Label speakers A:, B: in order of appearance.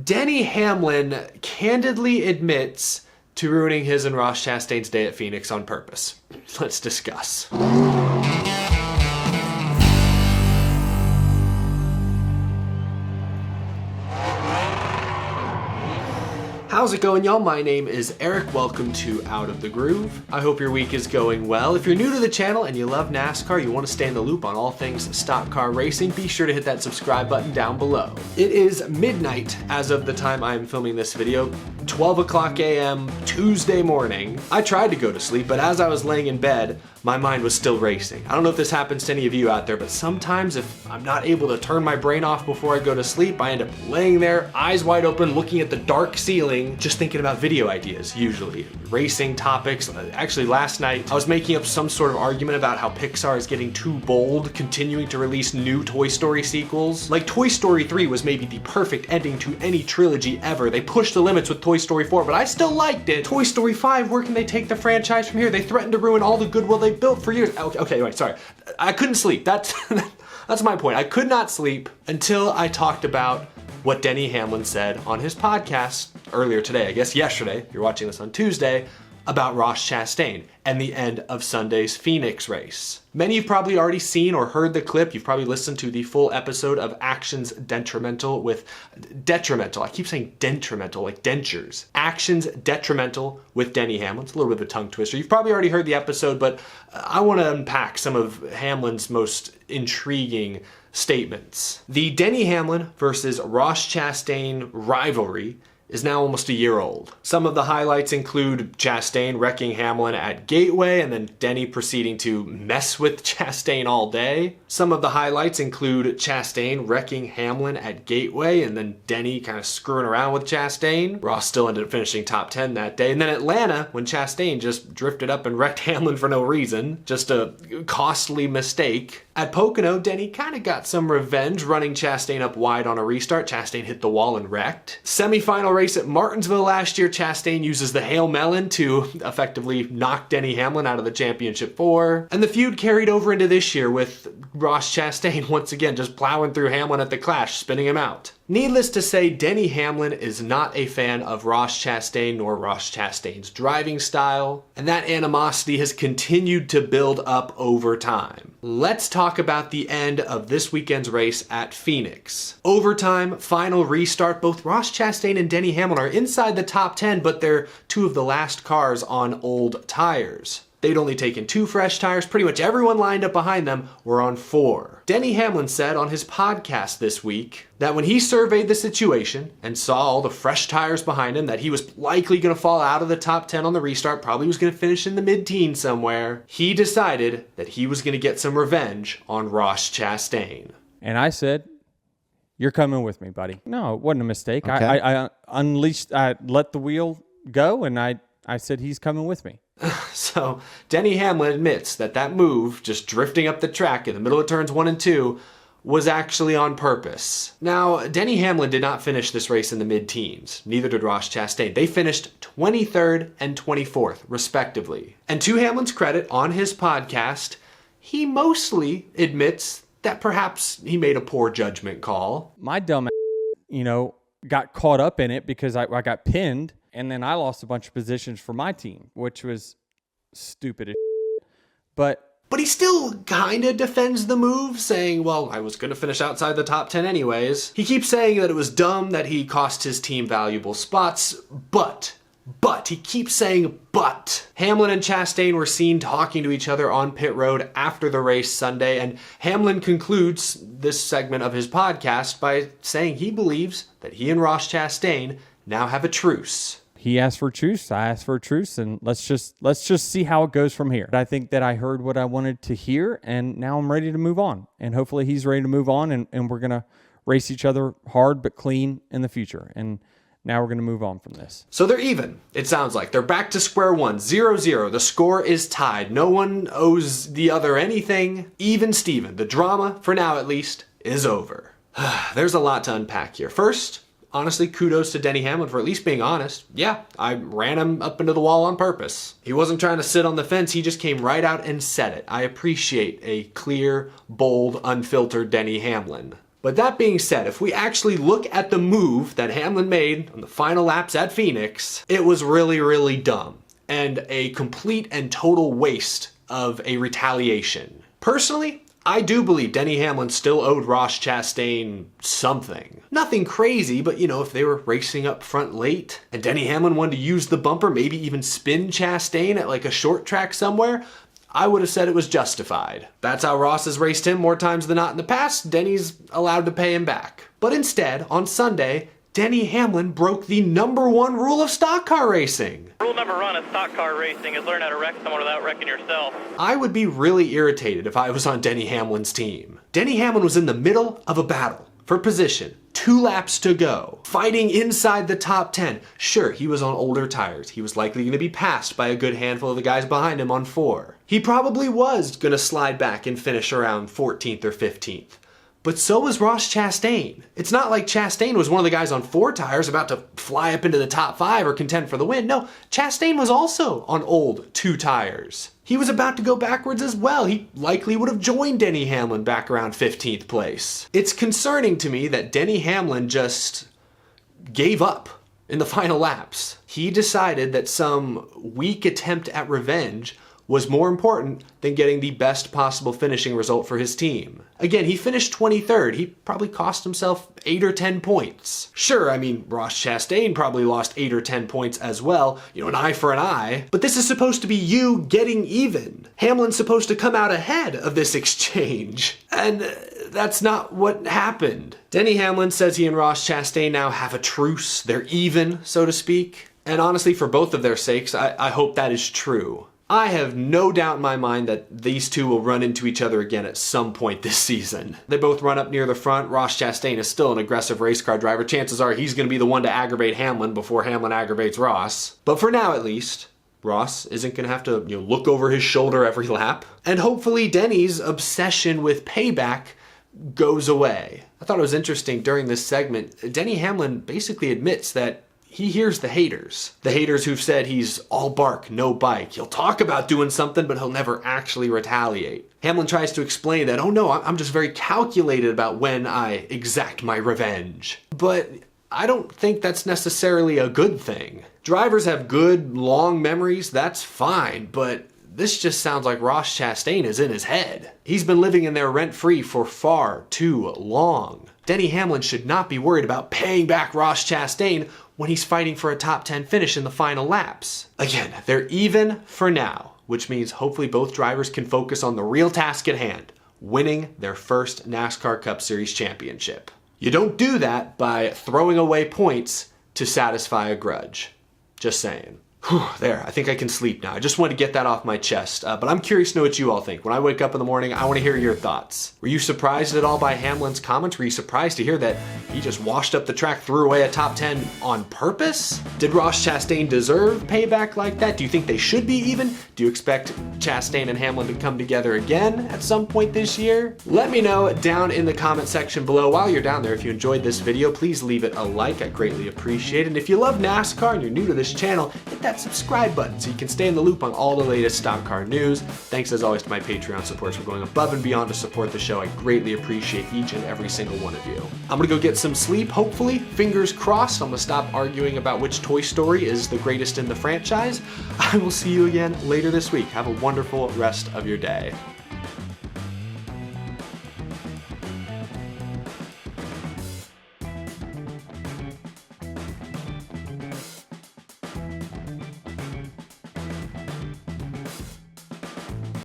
A: Denny Hamlin candidly admits to ruining his and Ross Chastain's day at Phoenix on purpose. Let's discuss. How's it going, y'all? My name is Eric. Welcome to Out of the Groove. I hope your week is going well. If you're new to the channel and you love NASCAR, you want to stay in the loop on all things stock car racing, be sure to hit that subscribe button down below. It is midnight as of the time I'm filming this video, 12 o'clock a.m. Tuesday morning. I tried to go to sleep, but as I was laying in bed, my mind was still racing. I don't know if this happens to any of you out there, but sometimes if I'm not able to turn my brain off before I go to sleep, I end up laying there, eyes wide open, looking at the dark ceiling, just thinking about video ideas, usually. Racing topics. Actually, last night, I was making up some sort of argument about how Pixar is getting too bold, continuing to release new Toy Story sequels. Like, Toy Story 3 was maybe the perfect ending to any trilogy ever. They pushed the limits with Toy Story 4, but I still liked it. Toy Story 5, where can they take the franchise from here? They threatened to ruin all the goodwill they built for years. Okay, wait, sorry. I couldn't sleep. That's my point. I could not sleep until I talked about what Denny Hamlin said on his podcast earlier today, I guess yesterday, if you're watching this on Tuesday, about Ross Chastain and the end of Sunday's Phoenix race. Many have probably already seen or heard the clip. You've probably listened to the full episode of Actions Detrimental with Detrimental. I keep saying detrimental, like dentures. Actions Detrimental with Denny Hamlin. It's a little bit of a tongue twister. You've probably already heard the episode, but I want to unpack some of Hamlin's most intriguing statements. The Denny Hamlin versus Ross Chastain rivalry is now almost a year old. Some of the highlights include Chastain wrecking Hamlin at Gateway and then Denny proceeding to mess with Chastain all day. Some of the highlights include Chastain wrecking Hamlin at Gateway and then Denny kind of screwing around with Chastain. Ross still ended up finishing top 10 that day. And then Atlanta, when Chastain just drifted up and wrecked Hamlin for no reason. Just a costly mistake. At Pocono, Denny kind of got some revenge, running Chastain up wide on a restart. Chastain hit the wall and wrecked. Semi-final race at Martinsville last year, Chastain uses the Hail Melon to effectively knock Denny Hamlin out of the championship 4. And the feud carried over into this year with Ross Chastain once again just plowing through Hamlin at the Clash, spinning him out. Needless to say, Denny Hamlin is not a fan of Ross Chastain nor Ross Chastain's driving style, and that animosity has continued to build up over time. Let's talk about the end of this weekend's race at Phoenix. Overtime, final restart, both Ross Chastain and Denny Hamlin are inside the top 10, but they're two of the last cars on old tires. They'd only taken 2 fresh tires. Pretty much everyone lined up behind them were on 4. Denny Hamlin said on his podcast this week that when he surveyed the situation and saw all the fresh tires behind him, that he was likely going to fall out of the top 10 on the restart, probably was going to finish in the mid-teens somewhere, he decided that he was going to get some revenge on Ross Chastain.
B: And I said, "You're coming with me, buddy." No, it wasn't a mistake.
A: Okay.
B: I unleashed, I let the wheel go, and I said, "He's coming with me."
A: So Denny Hamlin admits that that move, just drifting up the track in the middle of turns 1 and 2, was actually on purpose. Now, Denny Hamlin did not finish this race in the mid-teens. Neither did Ross Chastain. They finished 23rd and 24th, respectively. And to Hamlin's credit, on his podcast, he mostly admits that perhaps he made a poor judgment call.
B: My dumb got caught up in it because I got pinned, and then I lost a bunch of positions for my team, which was stupid as shit. But
A: he still kind of defends the move, saying, well, I was going to finish outside the top 10 anyways. He keeps saying that it was dumb, that he cost his team valuable spots, but he keeps saying but. Hamlin and Chastain were seen talking to each other on pit road after the race Sunday, and Hamlin concludes this segment of his podcast by saying he believes that he and Ross Chastain now have a truce.
B: He asked for a truce, I asked for a truce, and let's just see how it goes from here. I think that I heard what I wanted to hear, and now I'm ready to move on. And hopefully he's ready to move on, and we're going to race each other hard but clean in the future. And now we're going to move on from this.
A: So they're even, it sounds like. They're back to square one, 0-0. The score is tied. No one owes the other anything. Even Steven. The drama, for now at least, is over. There's a lot to unpack here. First, honestly, kudos to Denny Hamlin for at least being honest. Yeah, I ran him up into the wall on purpose. He wasn't trying to sit on the fence, he just came right out and said it. I appreciate a clear, bold, unfiltered Denny Hamlin. But that being said, if we actually look at the move that Hamlin made on the final laps at Phoenix, it was really, really dumb and a complete and total waste of a retaliation. Personally, I do believe Denny Hamlin still owed Ross Chastain something. Nothing crazy, but you know, if they were racing up front late and Denny Hamlin wanted to use the bumper, maybe even spin Chastain at like a short track somewhere, I would have said it was justified. That's how Ross has raced him more times than not in the past. Denny's allowed to pay him back. But instead, on Sunday, Denny Hamlin broke the #1 rule of stock car racing.
C: Rule number one of stock car racing is learn how to wreck someone without wrecking yourself.
A: I would be really irritated if I was on Denny Hamlin's team. Denny Hamlin was in the middle of a battle for position. 2 laps to go, fighting inside the top 10. Sure, he was on older tires. He was likely going to be passed by a good handful of the guys behind him on 4. He probably was going to slide back and finish around 14th or 15th. But so was Ross Chastain. It's not like Chastain was one of the guys on 4 tires about to fly up into the top 5 or contend for the win. No, Chastain was also on old 2 tires. He was about to go backwards as well. He likely would have joined Denny Hamlin back around 15th place. It's concerning to me that Denny Hamlin just gave up in the final laps. He decided that some weak attempt at revenge was more important than getting the best possible finishing result for his team. Again, he finished 23rd. He probably cost himself 8 or 10 points. Sure, I mean, Ross Chastain probably lost 8 or 10 points as well. You know, an eye for an eye. But this is supposed to be you getting even. Hamlin's supposed to come out ahead of this exchange. And that's not what happened. Denny Hamlin says he and Ross Chastain now have a truce. They're even, so to speak. And honestly, for both of their sakes, I hope that is true. I have no doubt in my mind that these two will run into each other again at some point this season. They both run up near the front. Ross Chastain is still an aggressive race car driver. Chances are he's going to be the one to aggravate Hamlin before Hamlin aggravates Ross. But for now, at least, Ross isn't going to have to look over his shoulder every lap. And hopefully Denny's obsession with payback goes away. I thought it was interesting during this segment, Denny Hamlin basically admits that he hears the haters. The haters who've said he's all bark, no bike. He'll talk about doing something, but he'll never actually retaliate. Hamlin tries to explain that, oh no, I'm just very calculated about when I exact my revenge. But I don't think that's necessarily a good thing. Drivers have good, long memories, that's fine, but this just sounds like Ross Chastain is in his head. He's been living in there rent-free for far too long. Denny Hamlin should not be worried about paying back Ross Chastain when he's fighting for a top 10 finish in the final laps. Again, they're even for now, which means hopefully both drivers can focus on the real task at hand, winning their first NASCAR Cup Series championship. You don't do that by throwing away points to satisfy a grudge. Just saying. Whew, there, I think I can sleep now. I just wanted to get that off my chest, but I'm curious to know what you all think. When I wake up in the morning, I want to hear your thoughts. Were you surprised at all by Hamlin's comments? Were you surprised to hear that he just washed up the track, threw away a top 10 on purpose? Did Ross Chastain deserve payback like that? Do you think they should be even? Do you expect Chastain and Hamlin to come together again at some point this year? Let me know down in the comment section below. While you're down there, if you enjoyed this video, please leave it a like. I greatly appreciate it. And if you love NASCAR and you're new to this channel, hit that subscribe button so you can stay in the loop on all the latest stock car news. Thanks as always to my Patreon supporters for going above and beyond to support the show. I greatly appreciate each and every single one of you. I'm gonna go get some sleep, hopefully. Fingers crossed. I'm gonna stop arguing about which Toy Story is the greatest in the franchise. I will see you again later this week. Have a wonderful rest of your day.